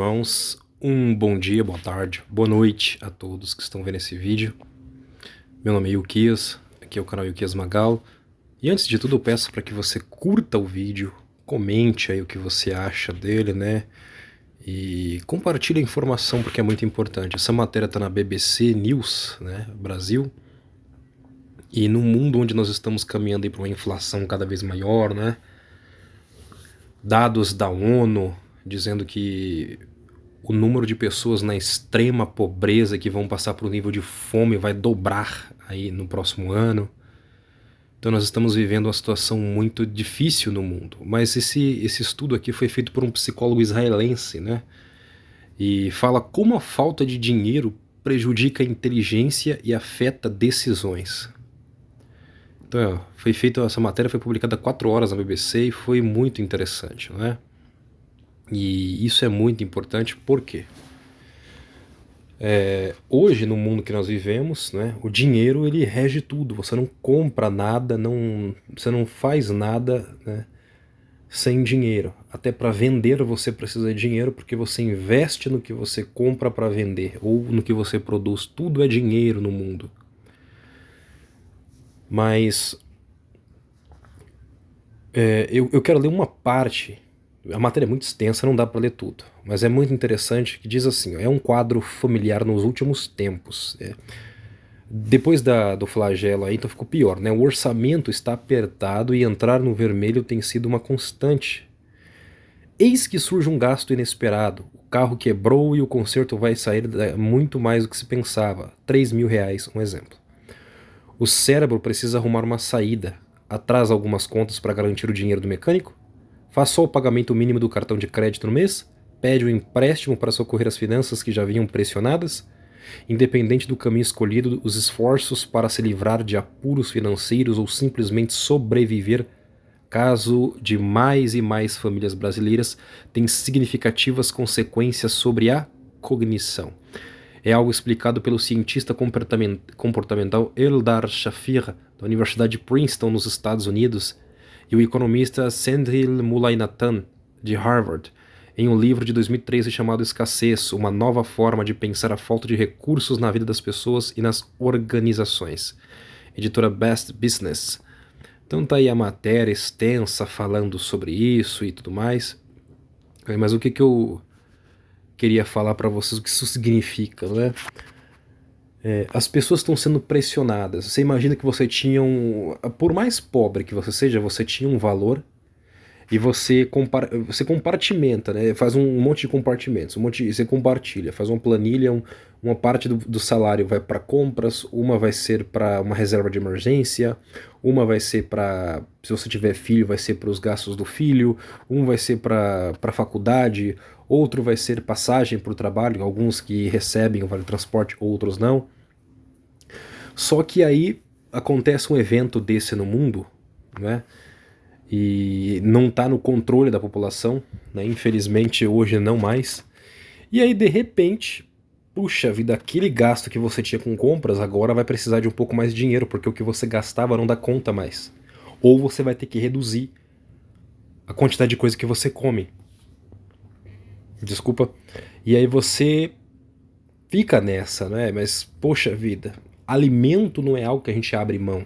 Irmãos, um bom dia, boa tarde, boa noite a todos que estão vendo esse vídeo. Meu nome é Ilquias, aqui é o canal Ilquias Magal. E antes de tudo eu peço para que você curta o vídeo, comente aí o que você acha dele, né? E compartilhe a informação porque é muito importante. Essa matéria está na BBC News, né, Brasil. E num mundo onde nós estamos caminhando para uma inflação cada vez maior, né? Dados da ONU dizendo que o número de pessoas na extrema pobreza que vão passar para o nível de fome vai dobrar aí no próximo ano. Então nós estamos vivendo uma situação muito difícil no mundo. Mas esse estudo aqui foi feito por um psicólogo israelense, né? E fala como a falta de dinheiro prejudica a inteligência e afeta decisões. Então, foi feita essa matéria, foi publicada há 4 horas na BBC e foi muito interessante, não é? E isso é muito importante, por quê? Hoje, no mundo que nós vivemos, né, o dinheiro ele rege tudo. Você não compra nada, você não faz nada, né, sem dinheiro. Até para vender você precisa de dinheiro, porque você investe no que você compra para vender, ou no que você produz. Tudo é dinheiro no mundo. Mas eu quero ler uma parte. A matéria é muito extensa, não dá para ler tudo, mas é muito interessante, que diz assim, ó, é um quadro familiar nos últimos tempos. Depois do flagelo aí, então ficou pior, né? O orçamento está apertado e entrar no vermelho tem sido uma constante. Eis que surge um gasto inesperado. O carro quebrou e o conserto vai sair muito mais do que se pensava. R$ 3.000, um exemplo. O cérebro precisa arrumar uma saída. Atrasa algumas contas para garantir o dinheiro do mecânico? Faz só o pagamento mínimo do cartão de crédito no mês? Pede um empréstimo para socorrer as finanças que já vinham pressionadas? Independente do caminho escolhido, os esforços para se livrar de apuros financeiros ou simplesmente sobreviver, caso de mais e mais famílias brasileiras, tem significativas consequências sobre a cognição. É algo explicado pelo cientista comportamental Eldar Shafir, da Universidade de Princeton, nos Estados Unidos, e o economista Sendhil Mullainathan, de Harvard, em um livro de 2013 chamado Escassez, uma nova forma de pensar a falta de recursos na vida das pessoas e nas organizações. Editora Best Business. Então tá aí a matéria extensa falando sobre isso e tudo mais. Mas o que eu queria falar para vocês, o que isso significa, né? As pessoas estão sendo pressionadas. Você imagina que você tinha por mais pobre que você seja, você tinha um valor e você compartimenta, né? Faz um monte de compartimentos, você compartilha, faz uma planilha, uma parte do salário vai para compras, uma vai ser para uma reserva de emergência, uma vai ser para, se você tiver filho, vai ser para os gastos do filho, um vai ser para faculdade, outro vai ser passagem para o trabalho, alguns que recebem o vale transporte, outros não. Só que aí acontece um evento desse no mundo, né? E não está no controle da população, né? Infelizmente hoje não mais. E aí de repente, puxa vida, aquele gasto que você tinha com compras agora vai precisar de um pouco mais de dinheiro, porque o que você gastava não dá conta mais. Ou você vai ter que reduzir a quantidade de coisa que você come. Desculpa. E aí você fica nessa, né? Mas poxa vida, alimento não é algo que a gente abre mão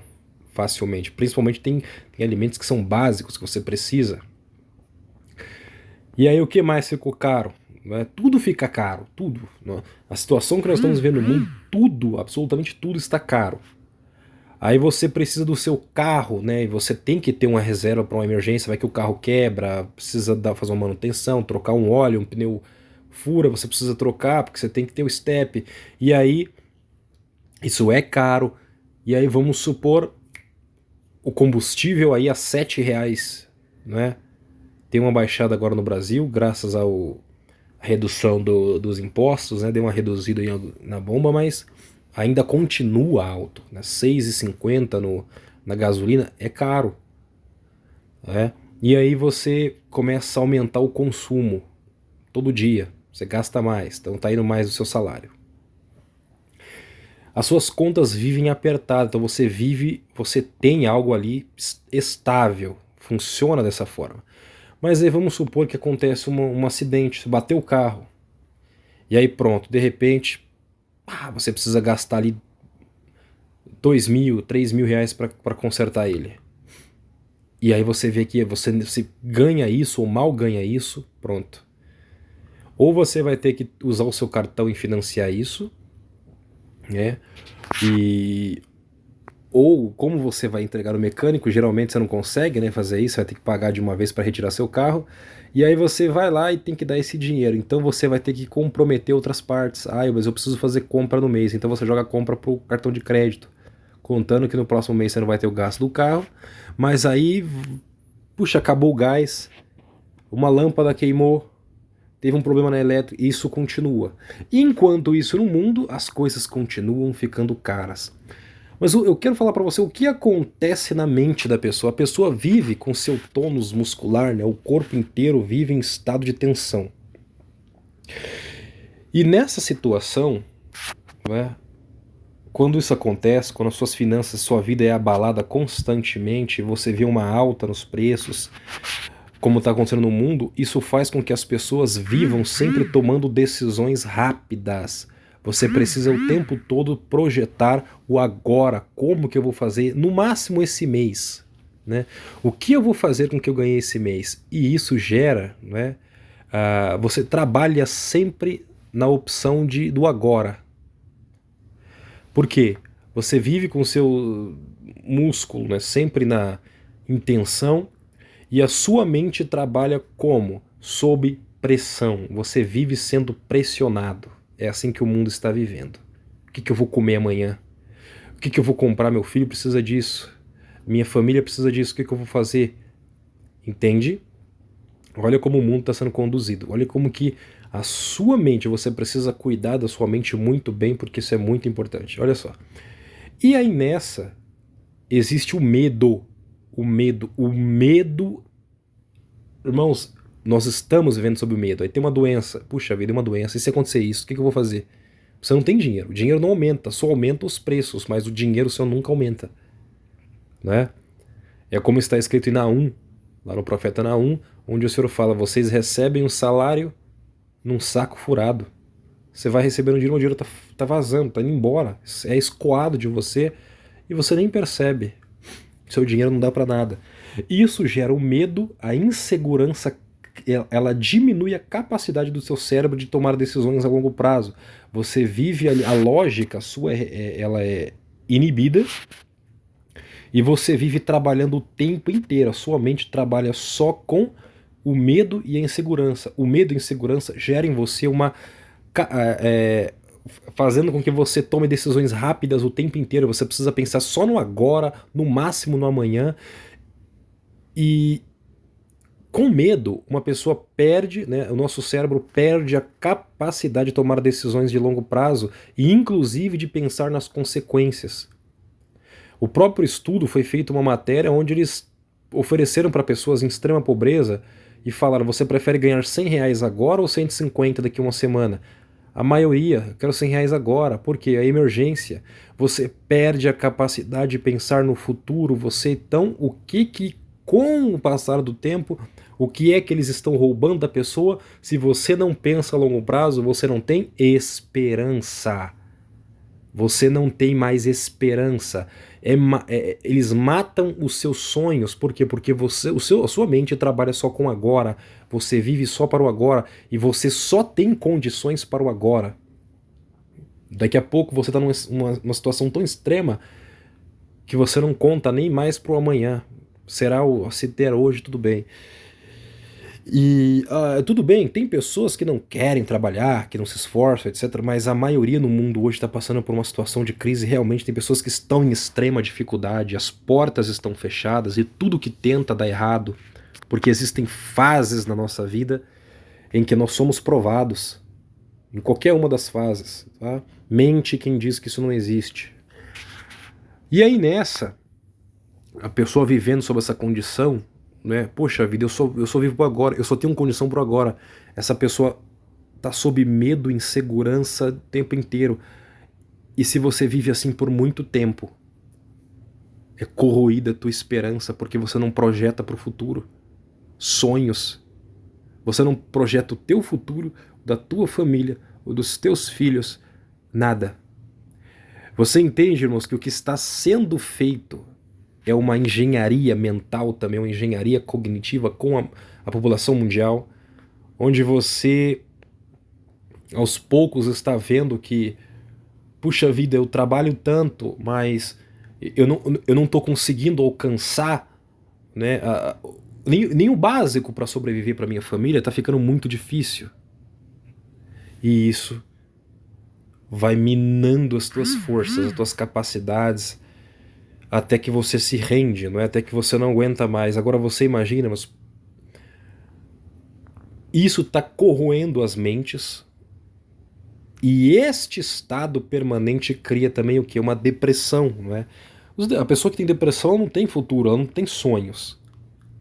facilmente. Principalmente tem alimentos que são básicos que você precisa. E aí o que mais ficou caro? Né? Tudo fica caro, tudo. Né? A situação que nós estamos vendo no mundo, tudo, absolutamente tudo está caro. Aí você precisa do seu carro, né? E você tem que ter uma reserva para uma emergência, vai que o carro quebra, precisa fazer uma manutenção, trocar um óleo, um pneu fura, você precisa trocar, porque você tem que ter o step. E aí, isso é caro. E aí vamos supor o combustível aí a R$ 7, né? Tem uma baixada agora no Brasil, graças à redução dos impostos, né? Deu uma reduzida na bomba, mas ainda continua alto, né? R$ 6,50 na gasolina é caro, né? E aí você começa a aumentar o consumo todo dia, você gasta mais, então tá indo mais do seu salário. As suas contas vivem apertadas, então você tem algo ali estável, funciona dessa forma. Mas aí vamos supor que acontece um acidente, você bateu o carro, E aí pronto, de repente, você precisa gastar ali 2.000, 3.000 reais para consertar ele. E aí você vê que você ganha isso ou mal ganha isso, pronto. Ou você vai ter que usar o seu cartão e financiar isso, né? E ou como você vai entregar no mecânico, geralmente você não consegue, né, fazer isso, você vai ter que pagar de uma vez para retirar seu carro, e aí você vai lá e tem que dar esse dinheiro, então você vai ter que comprometer outras partes. Mas eu preciso fazer compra no mês, então você joga a compra pro cartão de crédito, contando que no próximo mês você não vai ter o gasto do carro, mas aí, puxa, acabou o gás, uma lâmpada queimou, teve um problema na elétrica, isso continua. Enquanto isso no mundo, as coisas continuam ficando caras. Mas eu quero falar para você o que acontece na mente da pessoa. A pessoa vive com seu tônus muscular, né? O corpo inteiro vive em estado de tensão. E nessa situação, né, quando isso acontece, quando as suas finanças, sua vida é abalada constantemente, você vê uma alta nos preços, como está acontecendo no mundo, isso faz com que as pessoas vivam sempre tomando decisões rápidas. Você precisa o tempo todo projetar o agora, como que eu vou fazer, no máximo esse mês, né? O que eu vou fazer com o que eu ganhei esse mês? E isso gera, né? Você trabalha sempre na opção do agora. Por quê? Você vive com o seu músculo, né, sempre na intenção, e a sua mente trabalha como? Sob pressão. Você vive sendo pressionado. É assim que o mundo está vivendo. O que eu vou comer amanhã? O que eu vou comprar? Meu filho precisa disso. Minha família precisa disso. O que eu vou fazer? Entende? Olha como o mundo está sendo conduzido. Olha como que a sua mente, você precisa cuidar da sua mente muito bem, porque isso é muito importante. Olha só. E aí nessa, existe o medo. O medo. Irmãos, nós estamos vivendo sob o medo. Aí tem uma doença. Puxa vida, é uma doença. E se acontecer isso, o que eu vou fazer? Você não tem dinheiro. O dinheiro não aumenta, só aumenta os preços, mas o dinheiro seu nunca aumenta. Né? É como está escrito em Naum, lá no profeta Naum, onde o Senhor fala: vocês recebem um salário num saco furado. Você vai recebendo dinheiro, o dinheiro tá vazando, tá indo embora. É escoado de você e você nem percebe. Seu dinheiro não dá para nada. Isso gera o medo, a insegurança, ela diminui a capacidade do seu cérebro de tomar decisões a longo prazo. Você vive a lógica sua, ela é inibida, e você vive trabalhando o tempo inteiro. A sua mente trabalha só com o medo e a insegurança. O medo e a insegurança geram em você fazendo com que você tome decisões rápidas o tempo inteiro. Você precisa pensar só no agora, no máximo no amanhã. E com medo, uma pessoa perde, né, o nosso cérebro perde a capacidade de tomar decisões de longo prazo e inclusive de pensar nas consequências. O próprio estudo foi feito uma matéria onde eles ofereceram para pessoas em extrema pobreza e falaram: você prefere ganhar 100 reais agora ou 150 daqui a uma semana? A maioria, quero 100 reais agora, porque a emergência, você perde a capacidade de pensar no futuro, então com o passar do tempo, o que é que eles estão roubando da pessoa? Se você não pensa a longo prazo, você não tem esperança. Você não tem mais esperança. Eles matam os seus sonhos. Por quê? Porque a sua mente trabalha só com o agora. Você vive só para o agora. E você só tem condições para o agora. Daqui a pouco você está numa situação tão extrema que você não conta nem mais para o amanhã. Se der hoje, tudo bem. E tudo bem, tem pessoas que não querem trabalhar, que não se esforçam, etc. Mas a maioria no mundo hoje está passando por uma situação de crise. Realmente tem pessoas que estão em extrema dificuldade, as portas estão fechadas e tudo que tenta dá errado, porque existem fases na nossa vida em que nós somos provados, em qualquer uma das fases. Tá? Mente quem diz que isso não existe. E aí nessa, a pessoa vivendo sob essa condição, né? Poxa vida, eu sou vivo por agora, eu só tenho condição por agora. Essa pessoa tá sob medo, insegurança o tempo inteiro. E se você vive assim por muito tempo, é corroída a tua esperança, porque você não projeta para o futuro sonhos. Você não projeta o teu futuro, da tua família, ou dos teus filhos, nada. Você entende, irmãos, que o que está sendo feito é uma engenharia mental também, uma engenharia cognitiva com a população mundial, onde você, aos poucos, está vendo que, puxa vida, eu trabalho tanto, mas eu não estou conseguindo alcançar, né, nem o básico para sobreviver para minha família, está ficando muito difícil. E isso vai minando as tuas forças, as tuas capacidades, até que você se rende, não é? Até que você não aguenta mais. Agora você imagina, mas isso está corroendo as mentes, e este estado permanente cria também o que? Uma depressão, não é? A pessoa que tem depressão, ela não tem futuro, ela não tem sonhos.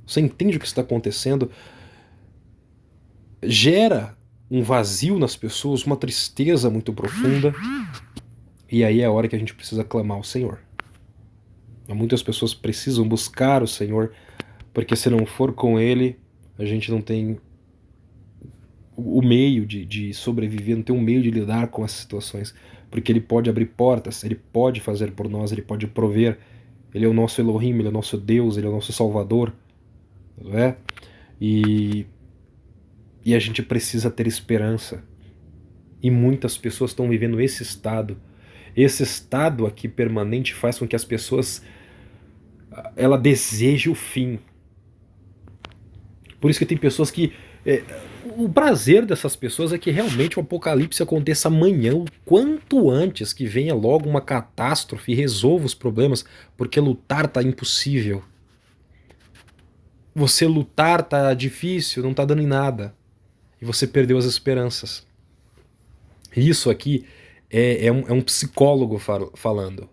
Você entende o que está acontecendo? Gera um vazio nas pessoas, uma tristeza muito profunda, e aí é a hora que a gente precisa clamar ao Senhor. Muitas pessoas precisam buscar o Senhor, porque se não for com Ele, a gente não tem o meio de sobreviver, não tem um meio de lidar com essas situações, porque Ele pode abrir portas, Ele pode fazer por nós, Ele pode prover, Ele é o nosso Elohim, Ele é o nosso Deus, Ele é o nosso Salvador, não é? E a gente precisa ter esperança, e muitas pessoas estão vivendo esse estado. Esse estado aqui permanente faz com que as pessoas ela deseje o fim. Por isso que tem pessoas que o prazer dessas pessoas é que realmente o apocalipse aconteça amanhã, o quanto antes, que venha logo uma catástrofe e resolva os problemas, porque lutar tá impossível. Você lutar tá difícil, não tá dando em nada. E você perdeu as esperanças. Isso aqui é um psicólogo falando.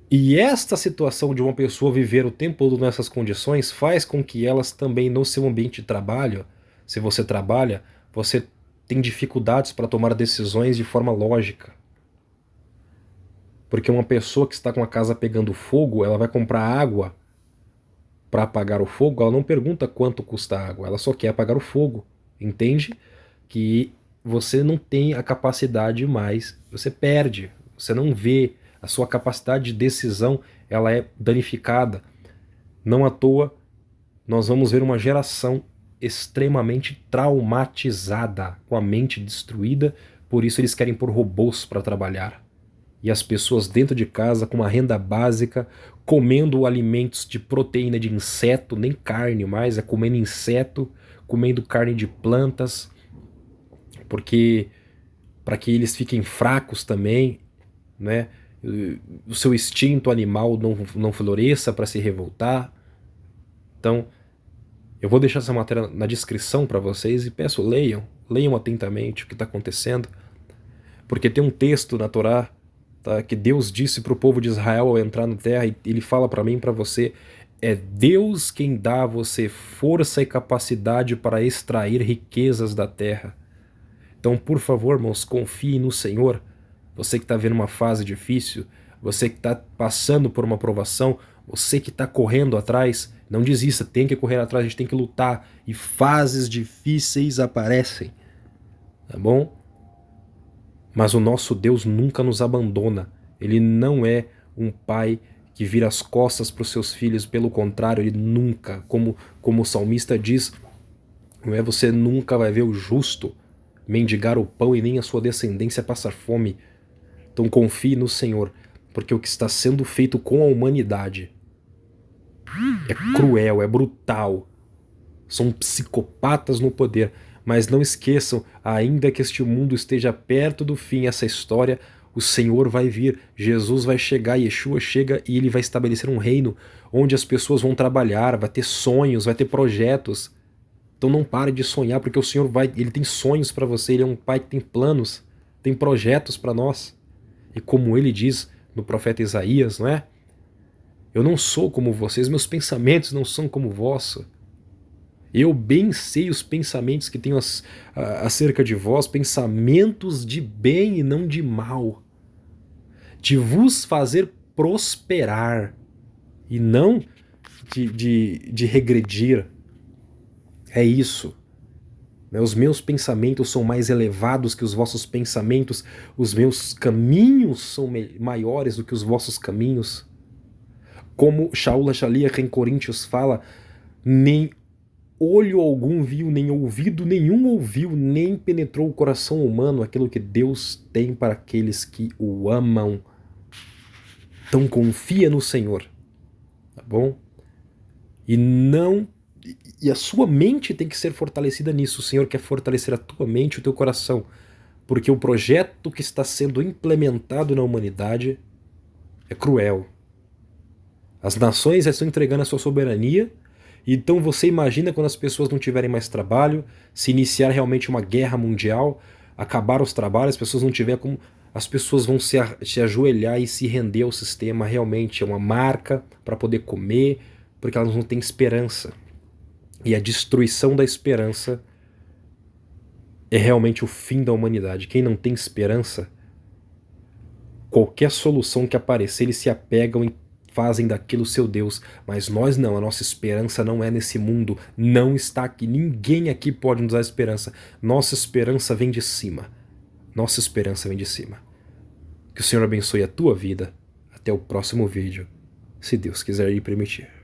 E esta situação de uma pessoa viver o tempo todo nessas condições faz com que elas também, no seu ambiente de trabalho, se você trabalha, você tem dificuldades para tomar decisões de forma lógica. Porque uma pessoa que está com a casa pegando fogo, ela vai comprar água para apagar o fogo, ela não pergunta quanto custa a água, ela só quer apagar o fogo. Entende? Que você não tem a capacidade mais, você perde, você não vê, a sua capacidade de decisão ela é danificada. Não à toa nós vamos ver uma geração extremamente traumatizada, com a mente destruída, por isso eles querem pôr robôs para trabalhar. E as pessoas dentro de casa com uma renda básica, comendo alimentos de proteína de inseto, nem carne mais, é comendo inseto, comendo carne de plantas, porque para que eles fiquem fracos também, né? O seu instinto animal não floresça para se revoltar. Então, eu vou deixar essa matéria na descrição para vocês e peço, leiam atentamente o que está acontecendo, porque tem um texto na Torá, tá, que Deus disse para o povo de Israel ao entrar na terra, e ele fala para mim e para você, é Deus quem dá a você força e capacidade para extrair riquezas da terra. Então, por favor, irmãos, confie no Senhor. Você que está vendo uma fase difícil, você que está passando por uma provação, você que está correndo atrás, não desista, tem que correr atrás, a gente tem que lutar. E fases difíceis aparecem, tá bom? Mas o nosso Deus nunca nos abandona. Ele não é um pai que vira as costas para os seus filhos, pelo contrário, ele nunca, como o salmista diz, não é, você nunca vai ver o justo mendigar o pão e nem a sua descendência passar fome. Então confie no Senhor, porque o que está sendo feito com a humanidade é cruel, é brutal. São psicopatas no poder, mas não esqueçam, ainda que este mundo esteja perto do fim, essa história, o Senhor vai vir, Jesus vai chegar, Yeshua chega e ele vai estabelecer um reino onde as pessoas vão trabalhar, vai ter sonhos, vai ter projetos. Então não pare de sonhar, porque o Senhor ele tem sonhos para você, ele é um pai que tem planos, tem projetos para nós. E como ele diz no profeta Isaías, não é? Eu não sou como vocês, meus pensamentos não são como o vosso. Eu bem sei os pensamentos que tenho acerca de vós, pensamentos de bem e não de mal, de vos fazer prosperar e não de regredir. É isso. né? Os meus pensamentos são mais elevados que os vossos pensamentos, os meus caminhos são maiores do que os vossos caminhos. Como Shaul HaShaliach em Coríntios fala, nem olho algum viu, nem ouvido nenhum ouviu, nem penetrou o coração humano aquilo que Deus tem para aqueles que o amam. Então confia no Senhor, tá bom? E a sua mente tem que ser fortalecida nisso. O Senhor quer fortalecer a tua mente e o teu coração, porque o projeto que está sendo implementado na humanidade é cruel. As nações já estão entregando a sua soberania, então você imagina quando as pessoas não tiverem mais trabalho, se iniciar realmente uma guerra mundial, acabar os trabalhos, as pessoas não tiverem como... As pessoas vão se ajoelhar e se render ao sistema, realmente é uma marca para poder comer, porque elas não têm esperança. E a destruição da esperança é realmente o fim da humanidade. Quem não tem esperança, qualquer solução que aparecer, eles se apegam e fazem daquilo seu Deus. Mas nós não, a nossa esperança não é nesse mundo, não está aqui, ninguém aqui pode nos dar esperança. Nossa esperança vem de cima. Nossa esperança vem de cima. Que o Senhor abençoe a tua vida. Até o próximo vídeo, se Deus quiser e permitir.